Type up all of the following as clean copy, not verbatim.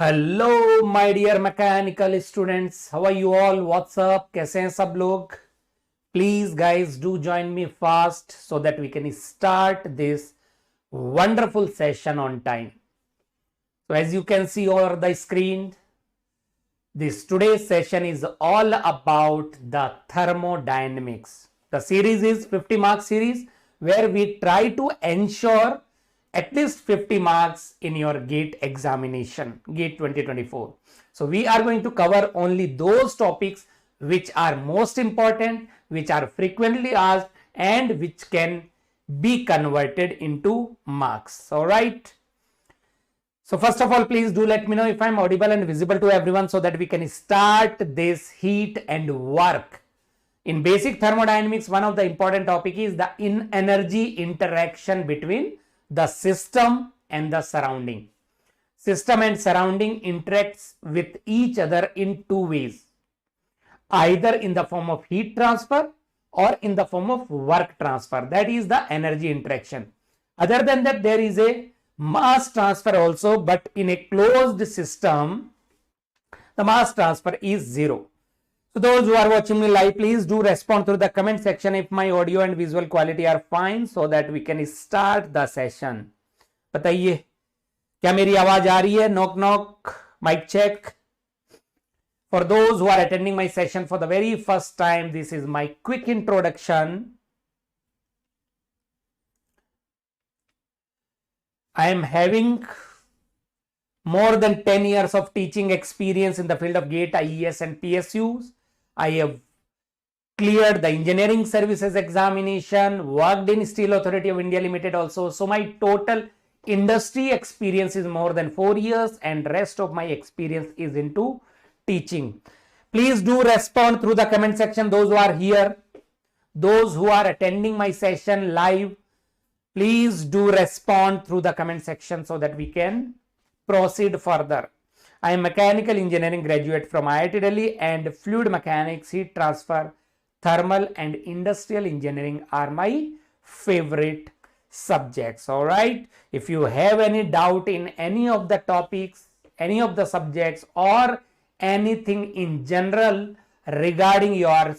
Hello my dear mechanical students, how are you all? What's up, कैसे हैं सब लोग? Please guys do join me fast so that we can start this wonderful session on time. So as you can see over the screen, this today's session is all about the thermodynamics. The series is 50 mark series where we try to ensure at least 50 marks in your GATE examination, GATE 2024. So we are going to cover only those topics which are most important, which are frequently asked, and which can be converted into marks. All right. So first of all, please do let me know if I'm audible and visible to everyone so that we can start this heat and work. In basic thermodynamics, one of the important topic is the energy interaction between the system and the surrounding. System and surrounding interacts with each other in two ways, either in the form of heat transfer or in the form of work transfer. That is the energy interaction. Other than that, there is a mass transfer also, but in a closed system, the mass transfer is zero. So those who are watching me live, please do respond through the comment section if my audio and visual quality are fine so that we can start the session. बताइए क्या मेरी आवाज आ रही है? Knock knock, mic check. For those who are attending my session for the very first time, this is my quick introduction. I am having more than 10 years of teaching experience in the field of GATE, IES and PSUs. I have cleared the engineering services examination, worked in Steel Authority of India Limited also. So my total industry experience is more than 4 years and rest of my experience is into teaching. Please do respond through the comment section, those who are here, those who are attending my session live. Please do respond through the comment section so that we can proceed further. I am mechanical engineering graduate from IIT Delhi, and fluid mechanics, heat transfer, thermal and industrial engineering are my favorite subjects. All right. If you have any doubt in any of the topics, any of the subjects, or anything in general regarding your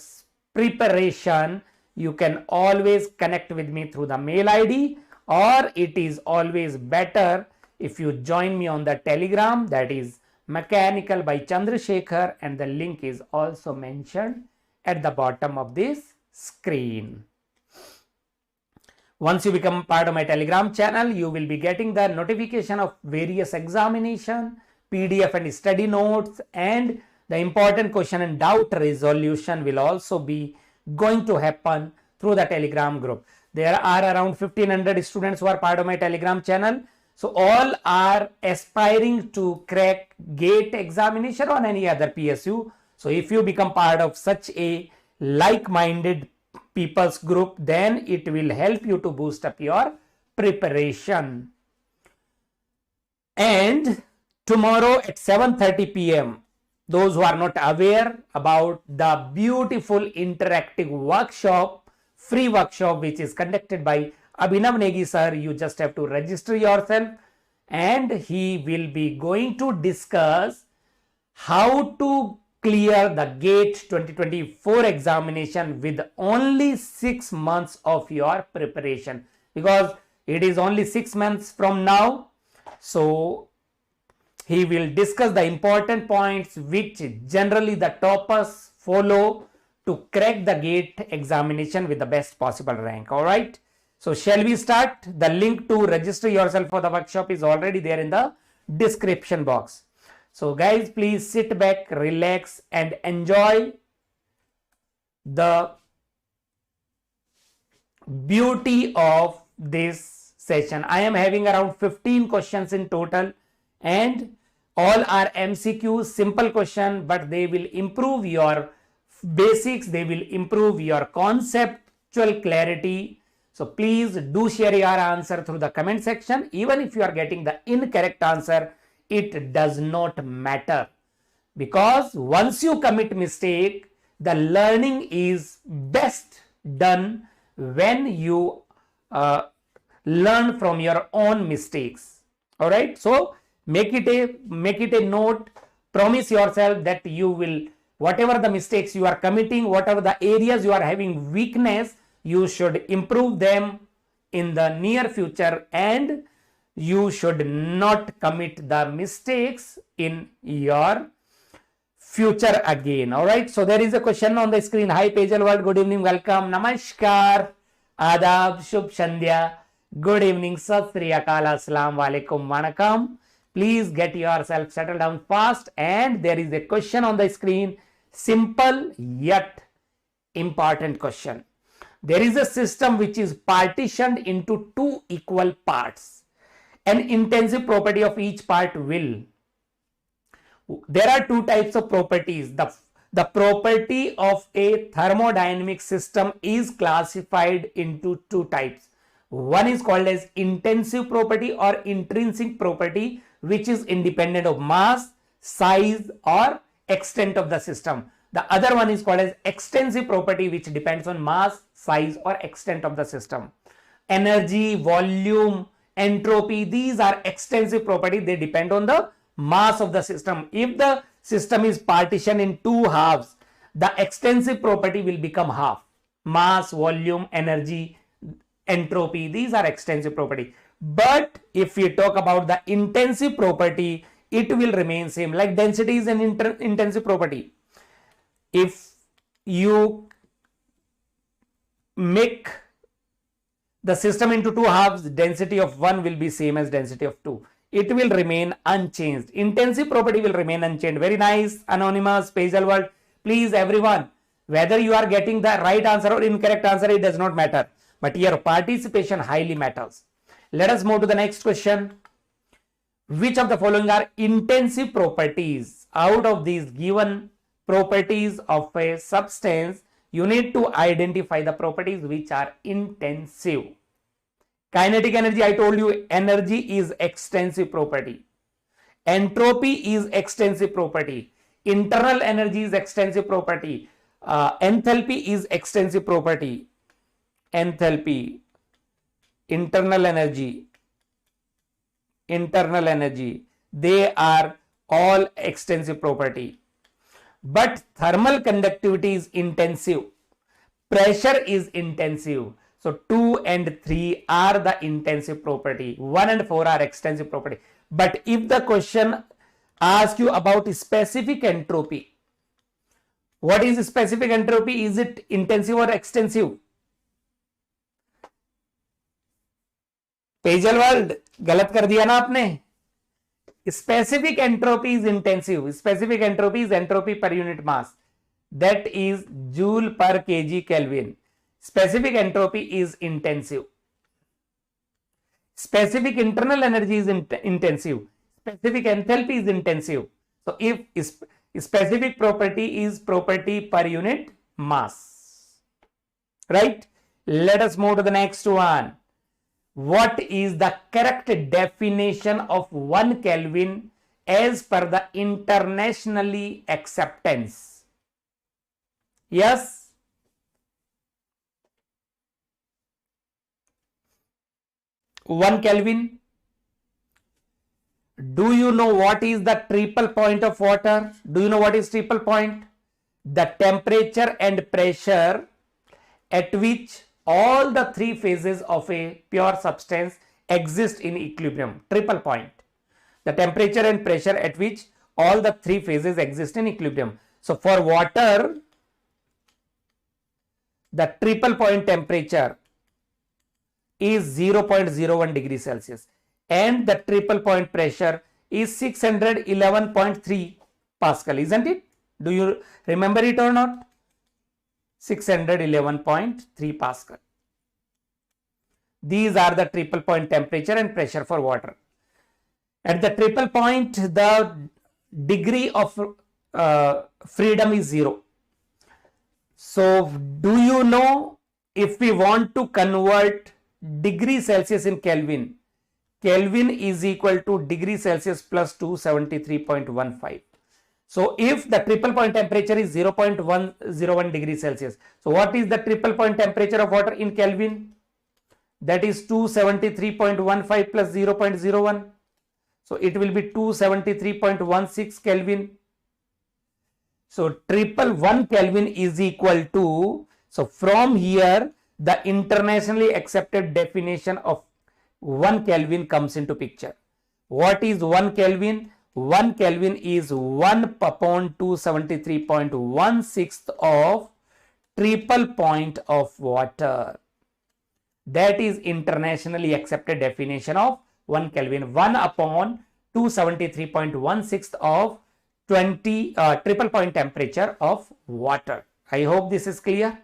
preparation, you can always connect with me through the mail ID, or it is always better if you join me on the Telegram, that is Mechanical by Chandrasekhar, and the link is also mentioned at the bottom of this screen. Once you become part of my Telegram channel, you will be getting the notification of various examination, PDF and study notes, and the important question and doubt resolution will also be going to happen through the Telegram group. There are around 1500 students who are part of my Telegram channel. So all are aspiring to crack GATE examination or any other PSU. So if you become part of such a like-minded people's group, then it will help you to boost up your preparation. And tomorrow at 7:30 p.m., those who are not aware about the beautiful interactive workshop, free workshop, which is conducted by Abhinav Negi sir, you just have to register yourself, and he will be going to discuss how to clear the GATE 2024 examination with only 6 months of your preparation, because it is only 6 months from now. So he will discuss the important points which generally the toppers follow to crack the GATE examination with the best possible rank. All right. So shall we start? The link to register yourself for the workshop is already there in the description box. So guys, please sit back, relax and enjoy the beauty of this session. I am having around 15 questions in total, and all are MCQs, simple question, but they will improve your basics, they will improve your conceptual clarity. So please do share your answer through the comment section. Even if you are getting the incorrect answer, it does not matter, because once you commit mistake, the learning is best done when you learn from your own mistakes. All right. So make it a note. Promise yourself that you will, whatever the mistakes you are committing, whatever the areas you are having weakness, you should improve them in the near future, and you should not commit the mistakes in your future again. All right, so there is a question on the screen. Hi Pejal World, good evening, welcome, namaskar, adab, shubh sandhya, good evening, sat sri akal, assalam alaikum, vanakkam. Please get yourself settled down fast. And there is a question on the screen, simple yet important question. There is a system which is partitioned into two equal parts. An intensive property of each part will. There are two types of properties. The property of a thermodynamic system is classified into two types. One is called as intensive property or intrinsic property, which is independent of mass, size or extent of the system. The other one is called as extensive property, which depends on mass, size or extent of the system. Energy, volume, entropy, these are extensive property. They depend on the mass of the system. If the system is partitioned in two halves, the extensive property will become half. Mass, volume, energy, entropy, these are extensive property. But if we talk about the intensive property, it will remain same. Like density is an intensive property. If you make the system into two halves, density of one will be same as density of two. It will remain unchanged. Intensive property will remain unchanged. Very nice, anonymous, Pejal World. Please everyone, whether you are getting the right answer or incorrect answer, it does not matter. But your participation highly matters. Let us move to the next question. Which of the following are intensive properties? Out of these given properties of a substance, you need to identify the properties which are intensive. Kinetic energy, I told you, energy is extensive property. Entropy is extensive property. Internal energy is extensive property. Enthalpy is extensive property. Enthalpy, internal energy, they are all extensive property. But thermal conductivity is intensive. Pressure is intensive. So 2 and 3 are the intensive property. 1 and 4 are extensive property. But if the question asks you about specific entropy, what is specific entropy? Is it intensive or extensive? पेजल world गलत कर दिया ना आपने. Specific entropy is intensive. Specific entropy is entropy per unit mass. That is joule per kg Kelvin. Specific entropy is intensive. Specific internal energy is intensive. Specific enthalpy is intensive. So if specific property is property per unit mass. Right? Let us move to the next one. What is the correct definition of 1 Kelvin as per the internationally acceptance? Yes? One Kelvin. Do you know what is the triple point of water? Do you know what is triple point? The temperature and pressure at which all the three phases of a pure substance exist in equilibrium. Triple point. The temperature and pressure at which all the three phases exist in equilibrium. So for water, the triple point temperature is 0.01 degrees Celsius and the triple point pressure is 611.3 Pascal, isn't it? Do you remember it or not? 611.3 Pascal. These are the triple point temperature and pressure for water. At the triple point, the degree of freedom is 0. So, do you know if we want to convert degree Celsius in Kelvin, Kelvin is equal to degree Celsius plus 273.15. So if the triple point temperature is 0.101 degrees Celsius, so what is the triple point temperature of water in Kelvin? That is 273.15 plus 0.01. So it will be 273.16 Kelvin. So 111 Kelvin is equal to, so from here the internationally accepted definition of 1 Kelvin comes into picture. What is 1 Kelvin? 1 Kelvin is 1 upon 273.16 of triple point of water. That is internationally accepted definition of 1 Kelvin. 1 upon 273.16 of triple point temperature of water. I hope this is clear.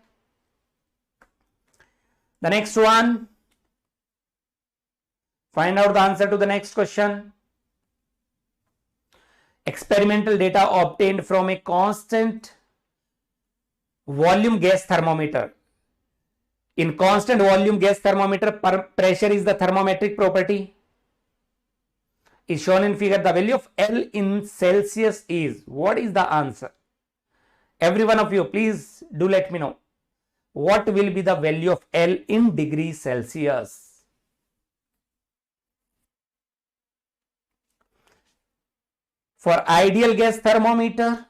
The next one. Find out the answer to the next question. Experimental data obtained from a constant volume gas thermometer. In constant volume gas thermometer, pressure is the thermometric property. Is shown in figure. The value of L in Celsius is. What is the answer? Every one of you, please do let me know. What will be the value of L in degrees Celsius? For ideal gas thermometer,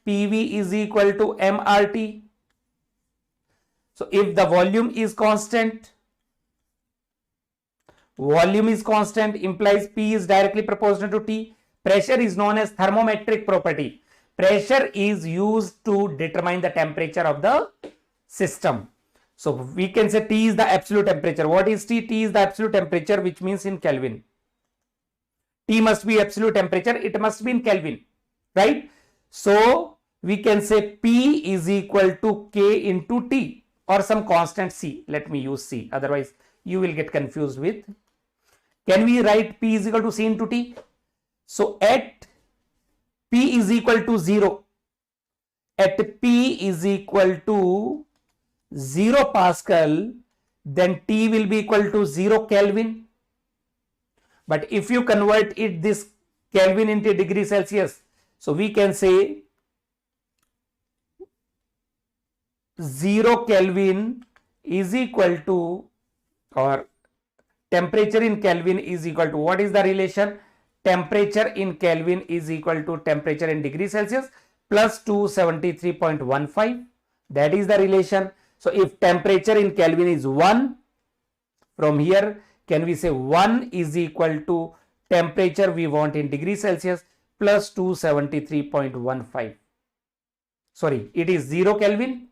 PV is equal to mRT. So if the volume is constant implies P is directly proportional to T. Pressure is known as thermometric property. Pressure is used to determine the temperature of the system. So we can say T is the absolute temperature. What is T? T is the absolute temperature, which means in Kelvin. T must be absolute temperature. It must be in Kelvin, right? So we can say P is equal to K into T or some constant C. Let me use C. Otherwise, you will get confused with. Can we write P is equal to C into T? So at P is equal to 0. At P is equal to 0 Pascal, then T will be equal to 0 Kelvin. But if you convert it this Kelvin into degrees Celsius, so we can say 0 Kelvin is equal to, or temperature in Kelvin is equal to, what is the relation? Temperature in Kelvin is equal to temperature in degrees Celsius plus 273.15. That is the relation. So if temperature in Kelvin is 1, from here can we say 1 is equal to temperature we want in degrees Celsius plus 273.15. Sorry, it is 0 Kelvin.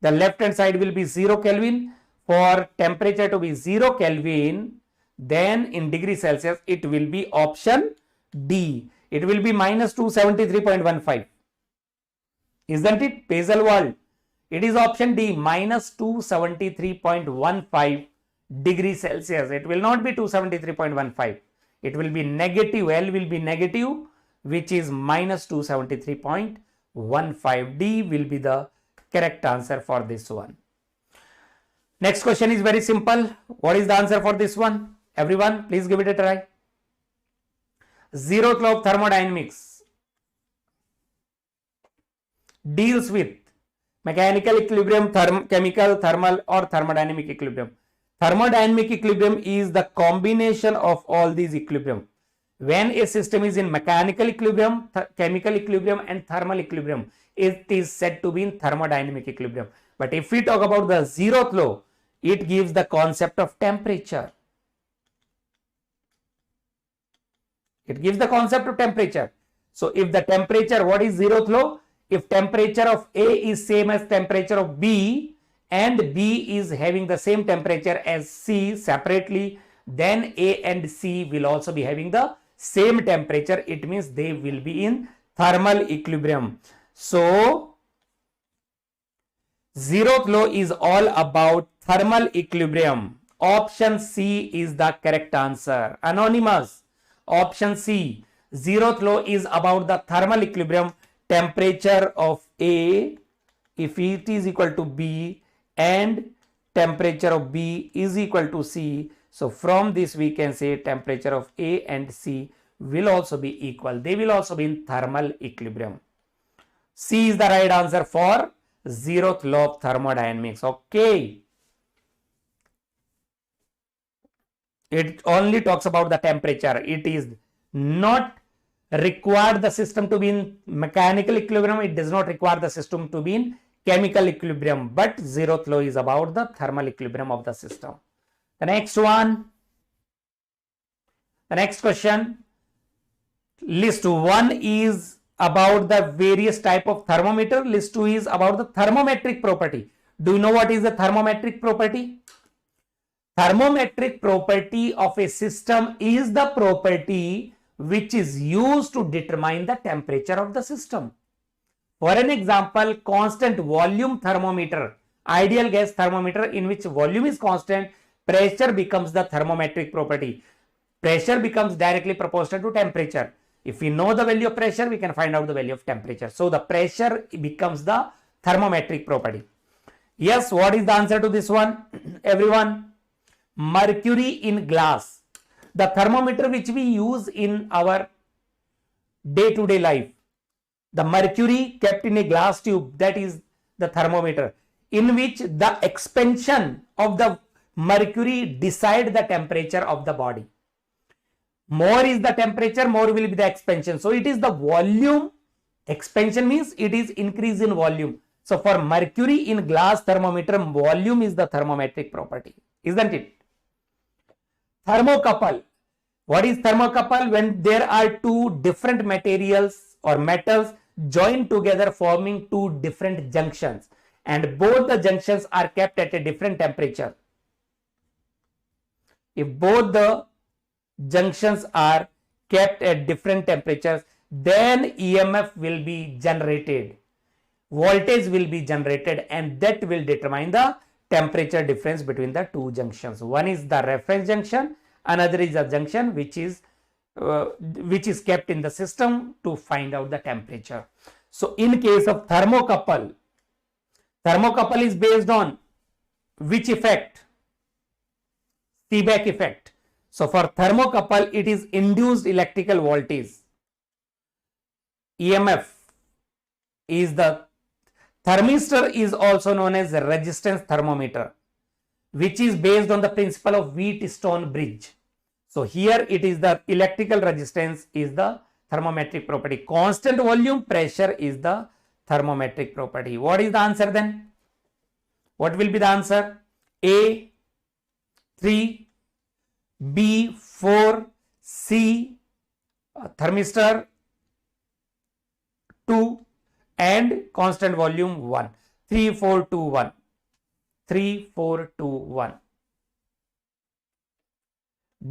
The left hand side will be 0 Kelvin. For temperature to be 0 Kelvin, then in degrees Celsius it will be option D. It will be minus 273.15. Isn't it? Basel world. It is option D, minus 273.15 degrees Celsius. It will not be 273.15. It will be negative. L will be negative, which is minus 273.15. D will be the correct answer for this one. Next question is very simple. What is the answer for this one? Everyone, please give it a try. Zeroth law of thermodynamics deals with mechanical equilibrium, chemical, thermal or thermodynamic equilibrium. Thermodynamic equilibrium is the combination of all these equilibrium. When a system is in mechanical equilibrium, chemical equilibrium and thermal equilibrium, it is said to be in thermodynamic equilibrium. But if we talk about the zeroth law, it gives the concept of temperature. It gives the concept of temperature. So if the temperature, what is zeroth law? If temperature of A is same as temperature of B and B is having the same temperature as C separately, then A and C will also be having the same temperature. It means they will be in thermal equilibrium. So zeroth law is all about thermal equilibrium. Option C is the correct answer. Anonymous. Option C. Zeroth law is about the thermal equilibrium. Temperature of A, if it is equal to B and temperature of B is equal to C. So from this we can say temperature of A and C will also be equal. They will also be in thermal equilibrium. C is the right answer for zeroth law of thermodynamics. Okay. It only talks about the temperature. It is not required the system to be in mechanical equilibrium. It does not require the system to be in chemical equilibrium. But zeroth law is about the thermal equilibrium of the system. The next one. The next question. List 1 is about the various type of thermometer. List 2 is about the thermometric property. Do you know what is the thermometric property? Thermometric property of a system is the property which is used to determine the temperature of the system. For an example, constant volume thermometer, ideal gas thermometer in which volume is constant, pressure becomes the thermometric property. Pressure becomes directly proportional to temperature. If we know the value of pressure, we can find out the value of temperature. So the pressure becomes the thermometric property. Yes, what is the answer to this one? Everyone? Mercury in glass. The thermometer which we use in our day-to-day life. The mercury kept in a glass tube, that is the thermometer, in which the expansion of the mercury decide the temperature of the body. More is the temperature, more will be the expansion. So it is the volume. Expansion means it is increase in volume. So for mercury in glass thermometer, volume is the thermometric property, isn't it? Thermocouple. What is thermocouple? When there are two different materials or metals joined together forming two different junctions, and both the junctions are kept at a different temperature. If both the junctions are kept at different temperatures, then EMF will be generated, voltage will be generated, and that will determine the temperature difference between the two junctions. One is the reference junction, another is a junction which is kept in the system to find out the temperature. So in case of thermocouple, thermocouple is based on which effect? Seebeck effect. So for thermocouple, it is induced electrical voltage. EMF is the thermistor, is also known as resistance thermometer, which is based on the principle of Wheatstone bridge. So here it is the electrical resistance is the thermometric property. Constant volume pressure is the thermometric property. What is the answer then? What will be the answer? A 3, B 4, C thermistor 2, and constant volume 1. 3 4 2 1. 3 4 2 1.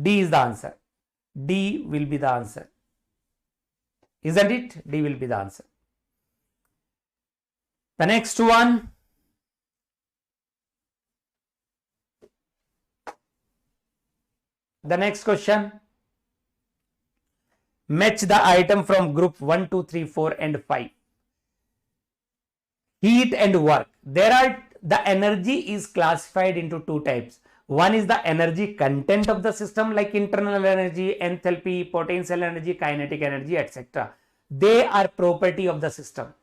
D is the answer. D will be the answer. Isn't it? D will be the answer. The next one. The next question. Match the item from group 1, 2, 3, 4 and 5. Heat and work. The energy is classified into two types. One is the energy content of the system, like internal energy, enthalpy, potential energy, kinetic energy, etc. They are property of the system.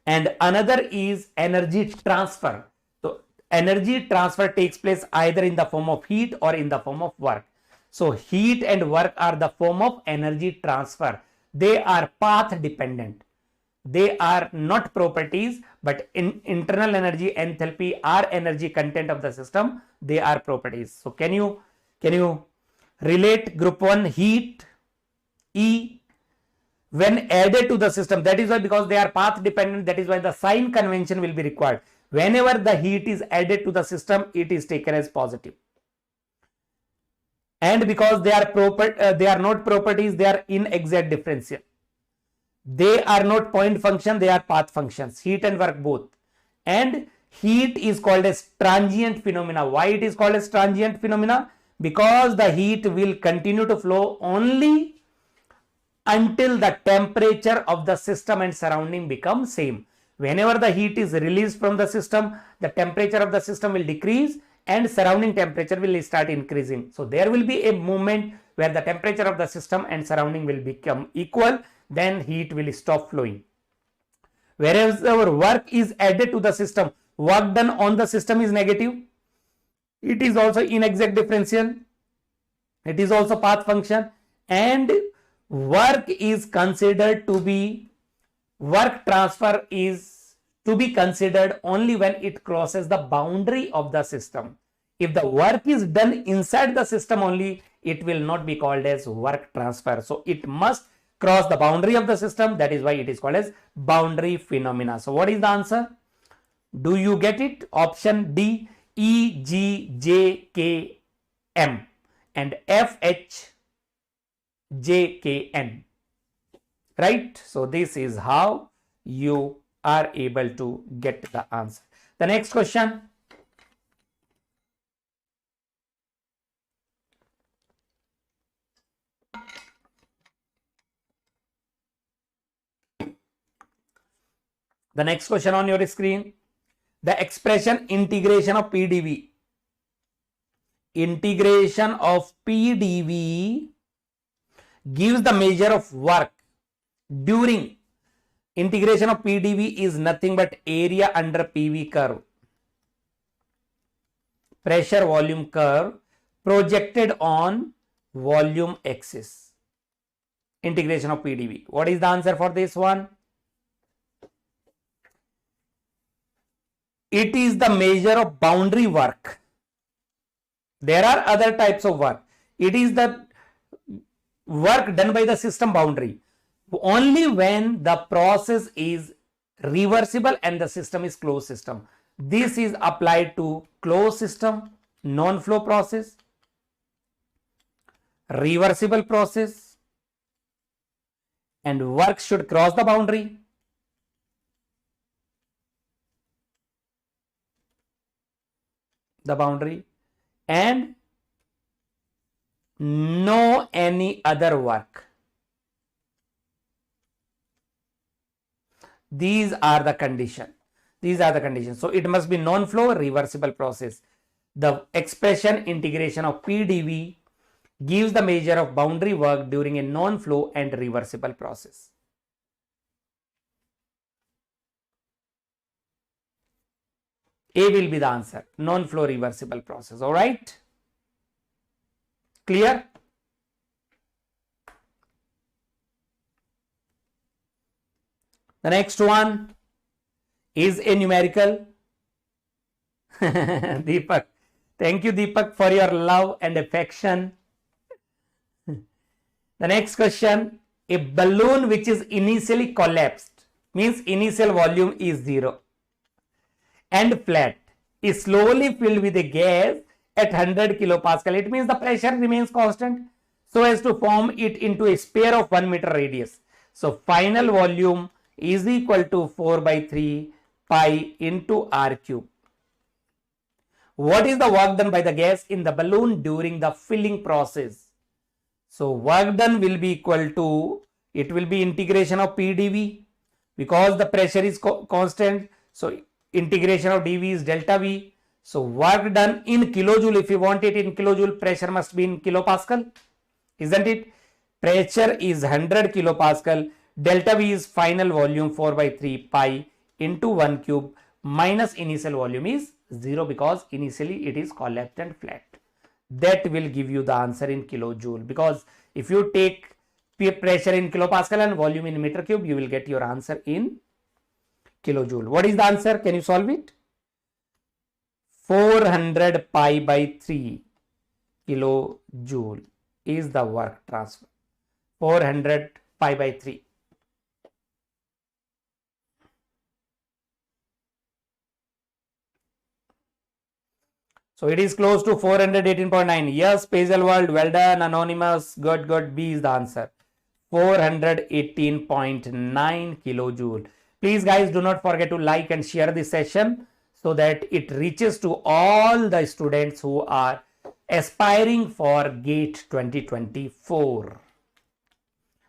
And another is energy transfer. So energy transfer takes place either in the form of heat or in the form of work. So heat and work are the form of energy transfer. They are path dependent. They are not properties, but in internal energy, enthalpy are energy content of the system. They are properties. So can you relate group 1 heat, E, when added to the system? That is why, because they are path dependent, that is why the sign convention will be required. Whenever the heat is added to the system, it is taken as positive. And because they are not properties, they are inexact differential. They are not point function, they are path functions, heat and work both. And heat is called as transient phenomena. Why it is called as transient phenomena? Because the heat will continue to flow only until the temperature of the system and surrounding become same. Whenever the heat is released from the system, the temperature of the system will decrease and surrounding temperature will start increasing. So there will be a moment where the temperature of the system and surrounding will become equal, then heat will stop flowing. Whereas our work is added to the system, work done on the system is negative. It is also inexact differential. It is also path function, and work is considered to be, work transfer is to be considered only when it crosses the boundary of the system. If the work is done inside the system only, it will not be called as work transfer. So it must cross the boundary of the system. That is why it is called as boundary phenomena. So what is the answer? Do you get it? Option D, E, G, J, K, M and F, H, J, K, N. Right? So this is how you are able to get the answer. The next question. The next question on your screen. The expression integration of PDV. Integration of PDV gives the measure of work during, integration of PDV is nothing but area under PV curve, pressure volume curve projected on volume axis. Integration of PDV. What is the answer for this one? It is the measure of boundary work. There are other types of work. It is the work done by the system boundary. Only when the process is reversible and the system is closed system. This is applied to closed system, non-flow process, reversible process, and work should cross the boundary. The boundary, and no any other work. These are the conditions. These are the conditions. So it must be non-flow reversible process. The expression integration of PDV gives the measure of boundary work during a non-flow and reversible process. A will be the answer, non-flow reversible process. All right, clear? The next one is a numerical. Deepak, thank you Deepak for your love and affection. The next question, a balloon which is initially collapsed, means initial volume is 0 and flat, is slowly filled with a gas at 100 kilopascal. It means the pressure remains constant so as to form it into a sphere of 1 meter radius. So final volume is equal to 4 by 3 pi into r cube. What is the work done by the gas in the balloon during the filling process? So work done will be equal to, it will be integration of PDV because the pressure is constant. So integration of dV is delta V. So work done in kilojoule, if you want it in kilojoule, pressure must be in kilopascal, isn't it? Pressure is 100 kilopascal, delta V is final volume 4 by 3 pi into 1 cube minus initial volume is 0 because initially it is collapsed and flat. That will give you the answer in kilojoule, because if you take pressure in kilopascal and volume in meter cube, you will get your answer in kilojoule. What is the answer? Can you solve it? 400 pi by 3 kilojoule is the work transfer. 400 pi by 3. So it is close to 418.9. Yes, Paisal World, well done. Anonymous, good, good. B is the answer. 418.9 kilojoule. Please guys, do not forget to like and share this session so that it reaches to all the students who are aspiring for GATE 2024.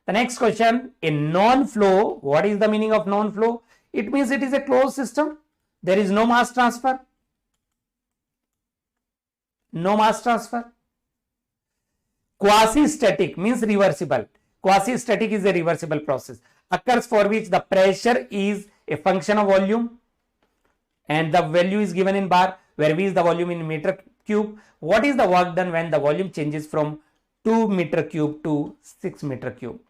The next question, in non-flow, what is the meaning of non-flow? It means it is a closed system. There is no mass transfer. No mass transfer. Quasi-static means reversible. Quasi-static is a reversible process, occurs for which the pressure is a function of volume, and the value is given in bar, where V is the volume in meter cube. What is the work done when the volume changes from 2 meter cube to 6 meter cube?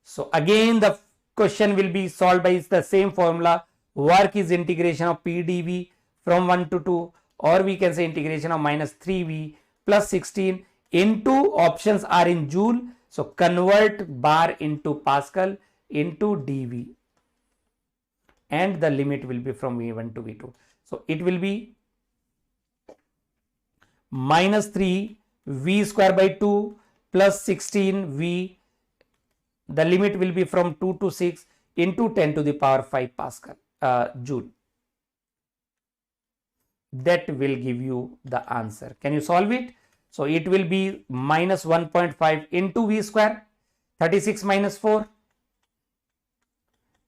So again the question will be solved by the same formula. Work is integration of PdV from 1 to 2, or we can say integration of minus 3V plus 16 into, options are in joule, so convert bar into Pascal into dV, and the limit will be from V1 to V2. So it will be minus 3 V square by 2 plus 16 V, the limit will be from 2 to 6 into 10 to the power 5 Pascal, joule. That will give you the answer. Can you solve it? So it will be minus 1.5 into V square, 36 minus 4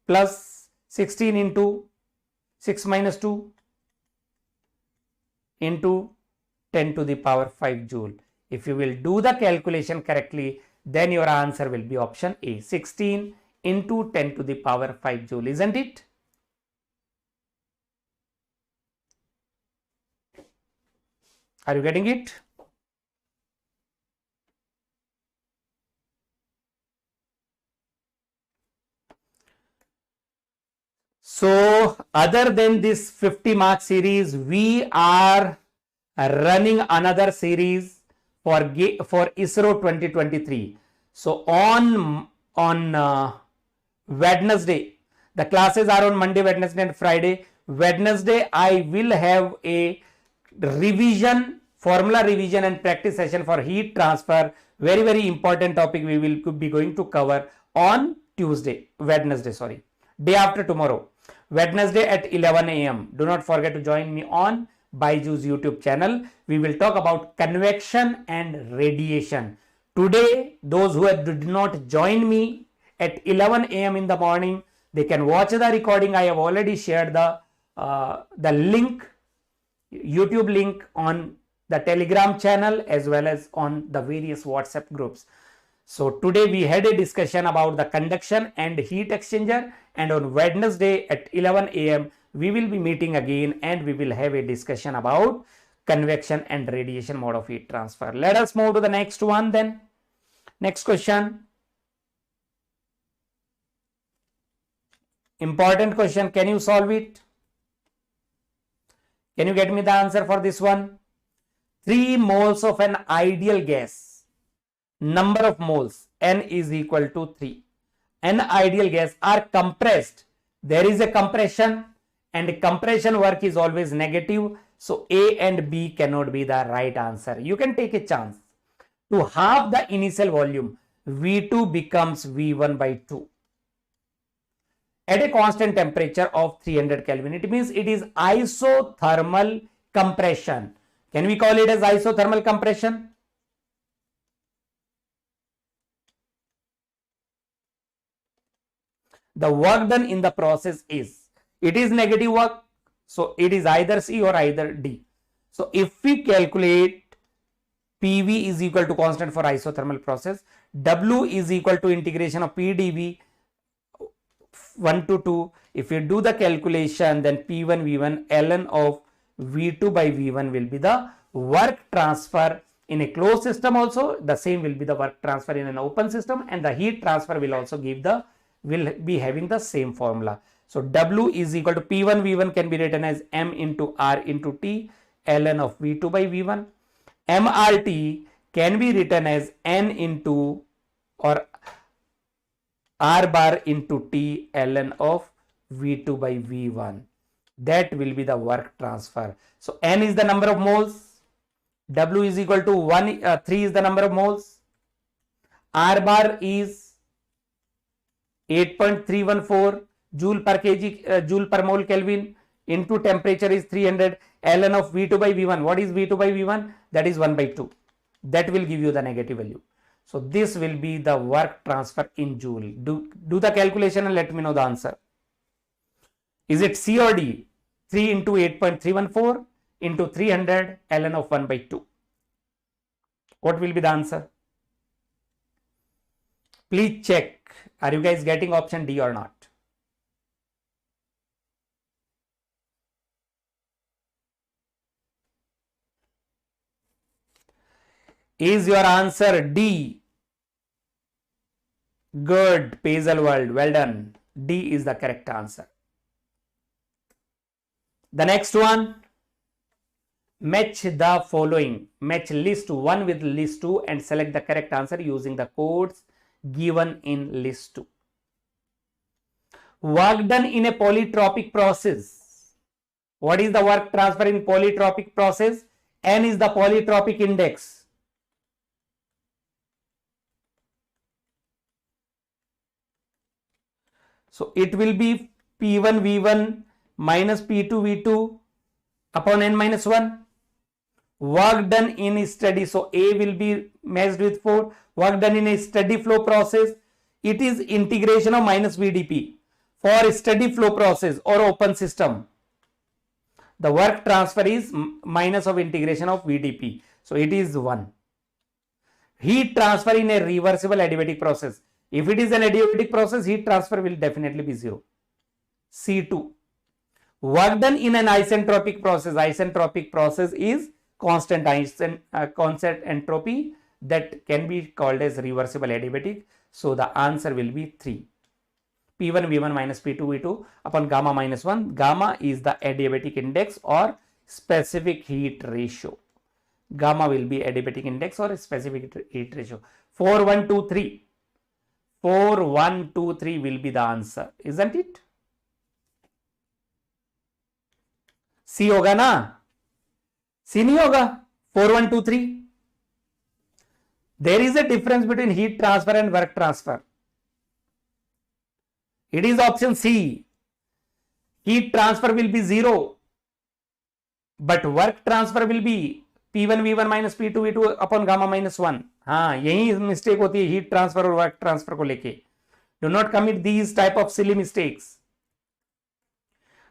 plus 16 into 6 minus 2 into 10 to the power 5 joule. If you will do the calculation correctly, then your answer will be option A, 16 into 10 to the power 5 joule, isn't it? Are you getting it? So other than this 50 mark series, we are running another series for ISRO 2023. So on Wednesday, the classes are on Monday, Wednesday and Friday. Wednesday I will have a revision, formula revision and practice session for heat transfer. Very important topic we will be going to cover on Wednesday, sorry, day after tomorrow, Wednesday at 11 a.m. Do not forget to join me on BYJU'S YouTube channel. We will talk about convection and radiation. Today, those who did not join me at 11 a.m. in the morning, they can watch the recording. I have already shared the link, YouTube link on the Telegram channel as well as on the various WhatsApp groups. So today we had a discussion about the conduction and heat exchanger, and on Wednesday at 11 a.m. we will be meeting again and we will have a discussion about convection and radiation mode of heat transfer. Let us move to the next one then. Next question. Important question. Can you solve it? Can you get me the answer for this one? 3 moles of an ideal gas, number of moles N is equal to 3. An ideal gas are compressed. There is a compression and compression work is always negative. So A and B cannot be the right answer. You can take a chance. To halve the initial volume, V2 becomes V1 by 2. At a constant temperature of 300 Kelvin. It means it is isothermal compression. Can we call it as isothermal compression? The work done in the process is, it is negative work. So it is either C or either D. So if we calculate PV is equal to constant for isothermal process, W is equal to integration of PdV 1 to 2. If you do the calculation, then P1 V1 ln of V2 by V1 will be the work transfer in a closed system. Also the same will be the work transfer in an open system, and the heat transfer will also will be having the same formula. So W is equal to P1 V1 can be written as M into R into T ln of V2 by V1. MRT can be written as N into or R bar into T ln of V2 by V1. That will be the work transfer. So N is the number of moles, W is equal to 3 is the number of moles, R bar is 8.314 joule per kg, joule per mole Kelvin, into temperature is 300 ln of V2 by V1. What is V2 by V1? That is 1 by 2. That will give you the negative value. So this will be the work transfer in joule. Do the calculation and let me know the answer. Is it C or D? 3 into 8.314 into 300 ln of 1 by 2. What will be the answer? Please check. Are you guys getting option D or not? Is your answer D? Good, Paisal World. Well done. D is the correct answer. The next one. Match the following. Match list 1 with list 2 and select the correct answer using the codes given in list 2. Work done in a polytropic process. What is the work transfer in polytropic process? N is the polytropic index. So it will be P1 V1 minus P2 V2 upon N minus 1. Work done in steady, so A will be matched with 4. Work done in a steady flow process, it is integration of minus VdP. For steady flow process or open system, the work transfer is minus of integration of VdP. So it is 1. Heat transfer in a reversible adiabatic process. If it is an adiabatic process, heat transfer will definitely be 0. C2. Work done in an isentropic process. Isentropic process is constant entropy that can be called as reversible adiabatic. So the answer will be 3. P1 V1 minus P2 V2 upon gamma minus 1. Gamma is the adiabatic index or specific heat ratio. Gamma will be adiabatic index or specific heat ratio. 4, 1, 2, 3. 4, 1, 2, 3 will be the answer, isn't it? C होगा ना? C नहीं होगा? 4, 1, 2, 3. There is a difference between heat transfer and work transfer. It is option C. Heat transfer will be 0, but work transfer will be P1 V1 minus P2 V2 upon gamma minus 1. हाँ, यही mistake होती है heat transfer और work transfer को लेके. Do not commit these type of silly mistakes.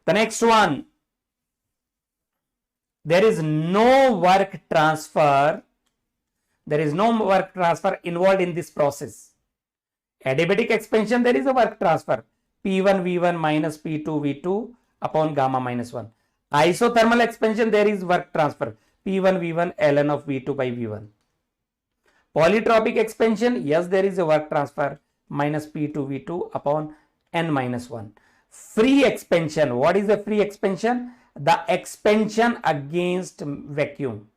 The next one. There is no work transfer. There is no work transfer involved in this process. Adiabatic expansion, there is a work transfer. P1 V1 minus P2 V2 upon gamma minus 1. Isothermal expansion, there is work transfer. P1 V1 ln of V2 by V1. Polytropic expansion, yes, there is a work transfer. Minus P2 V2 upon N minus 1. Free expansion, what is the free expansion? The expansion against vacuum.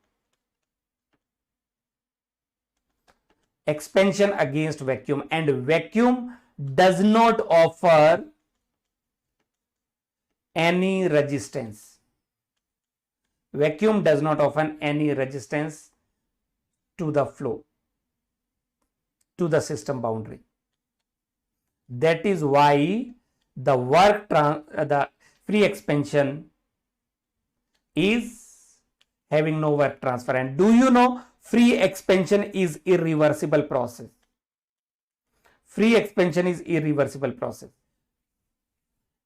Expansion against vacuum, and vacuum does not offer any resistance. Vacuum does not offer any resistance to the flow, to the system boundary. That is why the free expansion is having no work transfer. And do you know free expansion is irreversible process? Free expansion is irreversible process.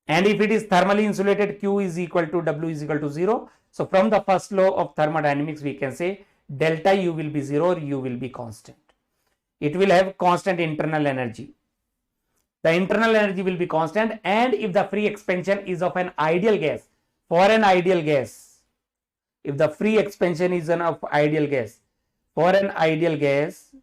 And if it is thermally insulated, Q is equal to W is equal to 0. So from the first law of thermodynamics, we can say delta U will be 0 or U will be constant. It will have constant internal energy. The internal energy will be constant, and if the free expansion is of an ideal gas, for an ideal gas, if the free expansion is of ideal gas, for an ideal gas,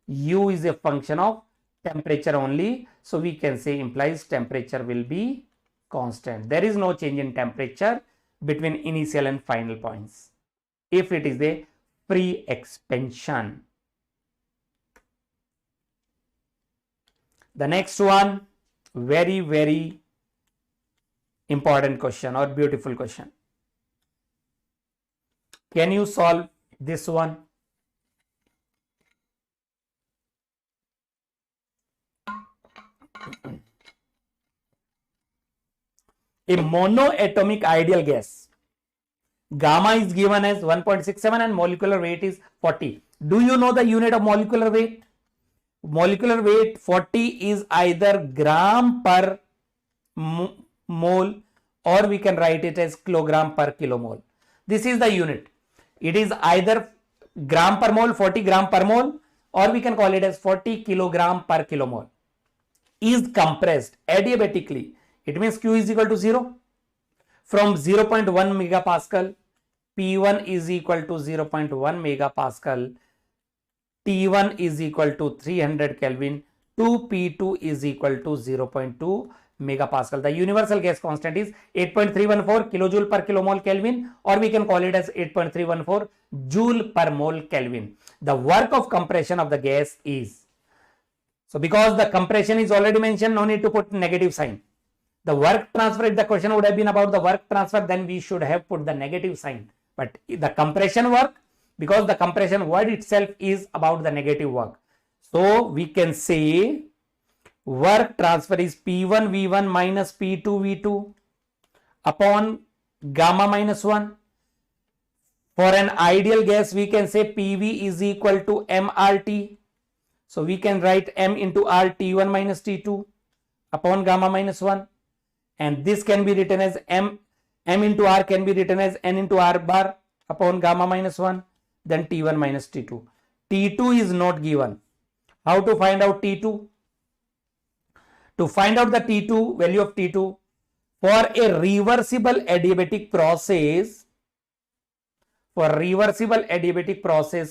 U is a function of temperature only. So we can say implies temperature will be constant. There is no change in temperature between initial and final points if it is a free expansion. The next one, very, very important question or beautiful question. Can you solve this one? A monoatomic ideal gas. Gamma is given as 1.67 and molecular weight is 40. Do you know the unit of molecular weight? Molecular weight 40 is either gram per mole, or we can write it as kilogram per kilomole. This is the unit. It is either gram per mole, 40 gram per mole, or we can call it as 40 kilogram per kilomole, is compressed adiabatically, it means Q is equal to 0 from 0.1 megapascal, P1 is equal to 0.1 megapascal, T1 is equal to 300 Kelvin, to P2 is equal to 0.2 megapascal. The universal gas constant is 8.314 kilojoule per kilomole Kelvin, or we can call it as 8.314 joule per mole Kelvin. The work of compression of the gas is, so because the compression is already mentioned, no need to put negative sign. The work transfer, if the question would have been about the work transfer, then we should have put the negative sign. But the compression work, because the compression word itself is about the negative work. So we can say work transfer is P1 V1 minus P2 V2 upon gamma minus 1. For an ideal gas, we can say PV is equal to MRT. So we can write M into R T1 minus T2 upon gamma minus 1. And this can be written as M into R can be written as N into R bar upon gamma minus 1. Then T1 minus T2. T2 is not given. How to find out T2? To find out the T2, value of T2, for a reversible adiabatic process,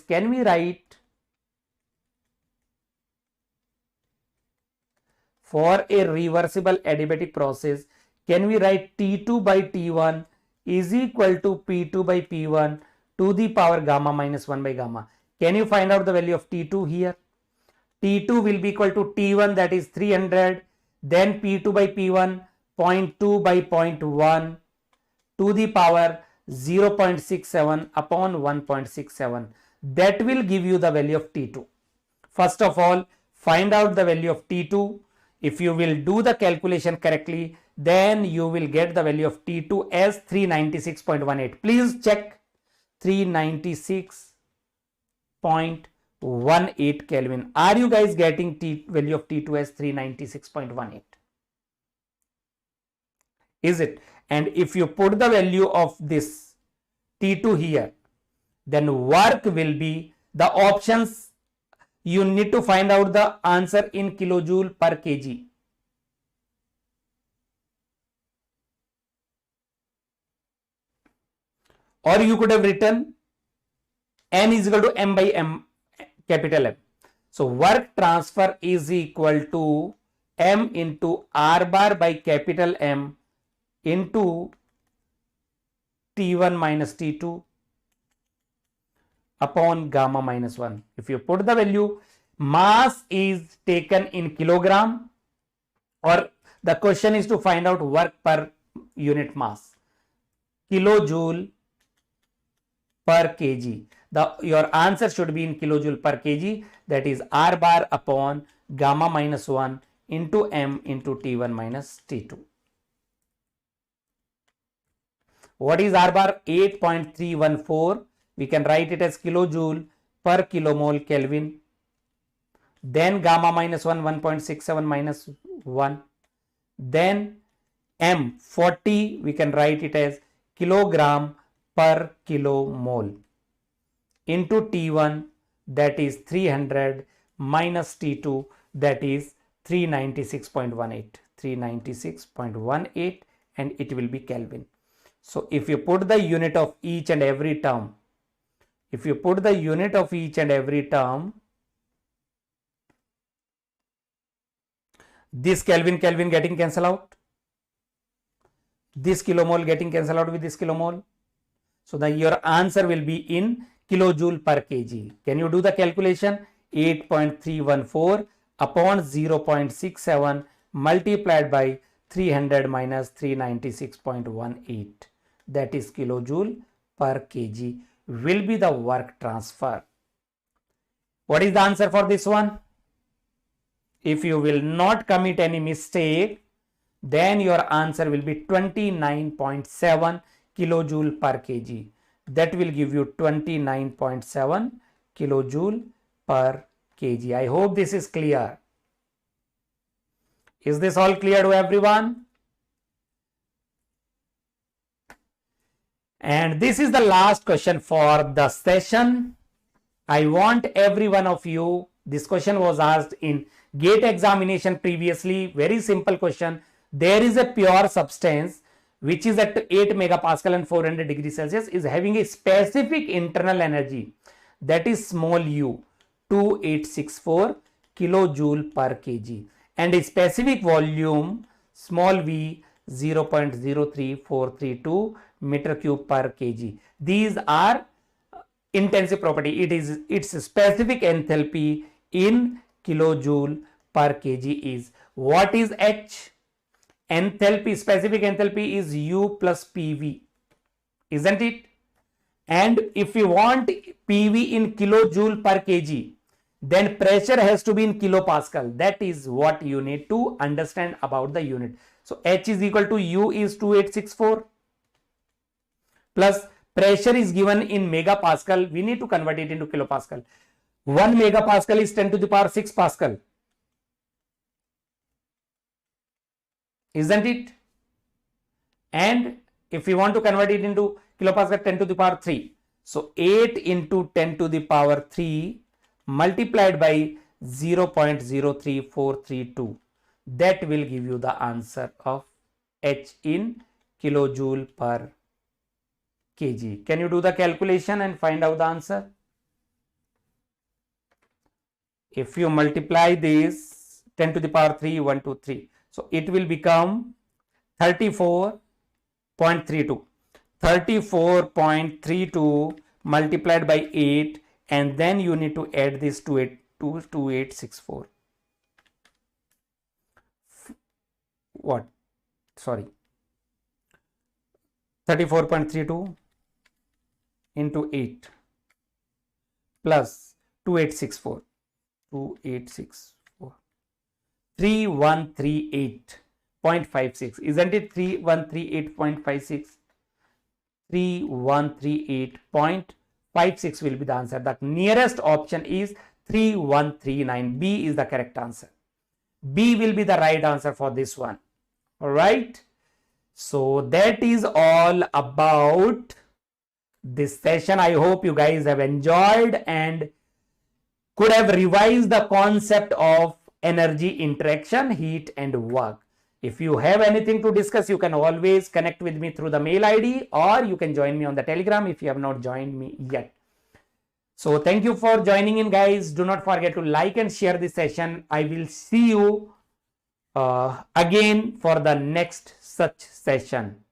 can we write, for a reversible adiabatic process, can we write T2 by T1 is equal to P2 by P1 to the power gamma minus 1 by gamma. Can you find out the value of T2 here? T2 will be equal to T1, that is 300, then P2 by P1, 0.2 by 0.1 to the power 0.67 upon 1.67. That will give you the value of T2. First of all, find out the value of T2. If you will do the calculation correctly, then you will get the value of T2 as 396.18. Please check 396.18 Kelvin. Are you guys getting value of T2 as 396.18? Is it? And if you put the value of this T2 here, then work will be the options. You need to find out the answer in kilojoule per kg. Or you could have written N is equal to M by M, capital M. So work transfer is equal to M into R bar by capital M into T1 minus T2 upon gamma minus 1. If you put the value, mass is taken in kilogram, or the question is to find out work per unit mass, kilojoule per kg. Your answer should be in kilojoule per kg, that is R bar upon gamma minus 1 into M into T1 minus T2. What is R bar? 8.314. We can write it as kilojoule per kilomole Kelvin. Then gamma minus 1, 1.67 minus 1. Then M, 40, we can write it as kilogram per kilomole into T1, that is 300, minus T2, that is 396.18, and it will be Kelvin. So if you put the unit of each and every term, this Kelvin getting cancelled out, this kilomole getting cancelled out with this kilomole. So your answer will be in kilojoule per kg. Can you do the calculation? 8.314 upon 0.67 multiplied by 300 minus 396.18, that is kilojoule per kg, will be the work transfer. What is the answer for this one? If you will not commit any mistake, then your answer will be 29.7 kilojoule per kg. That will give you 29.7 kilojoule per kg. I hope this is clear. Is this all clear to everyone? And this is the last question for the session. I want every one of you, this question was asked in GATE examination previously, very simple question. There is a pure substance which is at 8 megapascal and 400 degrees Celsius is having a specific internal energy that is small u 2864 kilojoule per kg and a specific volume small v 0.03432 meter cube per kg. These are intensive property. Its specific enthalpy in kilojoule per kg is, what is H? Enthalpy, specific enthalpy is U plus PV, isn't it? And if we want PV in kilojoule per kg, then pressure has to be in kilopascal. That is what you need to understand about the unit. So H is equal to U is 2864 plus pressure is given in megapascal. We need to convert it into kilopascal. 1 megapascal is 10 to the power 6 pascal. Isn't it? And if we want to convert it into kilopascal, 10 to the power 3. So 8 into 10 to the power 3 multiplied by 0.03432. That will give you the answer of H in kilojoule per kg. Can you do the calculation and find out the answer? If you multiply this 10 to the power 3, 1, 2, 3. So it will become 34.32. 34.32 multiplied by 8, and then you need to add this to 2864. What? Sorry. 34.32 into 8 plus 2864. 3138.56. Isn't it 3138.56? 3138.56 will be the answer. The nearest option is 3139. B is the correct answer. B will be the right answer for this one. All right. So that is all about this session. I hope you guys have enjoyed and could have revised the concept of energy interaction, heat and work. If you have anything to discuss, you can always connect with me through the mail ID, or you can join me on the Telegram if you have not joined me yet. So thank you for joining in, guys. Do not forget to like and share this session. I will see you again for the next such session.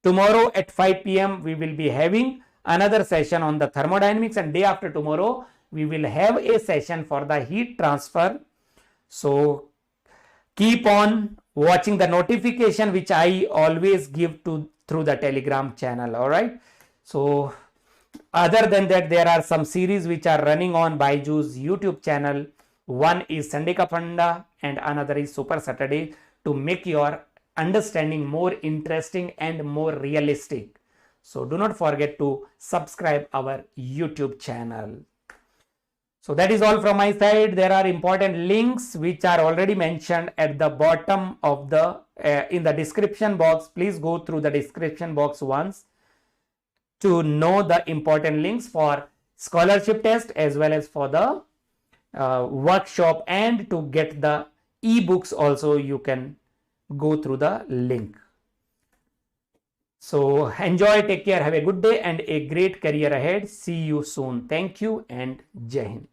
Tomorrow at 5 p.m. we will be having another session on the thermodynamics, and day after tomorrow we will have a session for the heat transfer. So keep on watching the notification which I always give through the Telegram channel. All right. So other than that, there are some series which are running on BYJU'S YouTube channel. One is Sunday Ka Funda and another is Super Saturday, to make your understanding more interesting and more realistic. So do not forget to subscribe our YouTube channel. So that is all from my side. There are important links which are already mentioned at the bottom of the in the description box. Please go through the description box once to know the important links for scholarship test as well as for the workshop, and to get the ebooks also you can go through the link. So enjoy, take care, have a good day and a great career ahead. See you soon. Thank you and Jai Hind.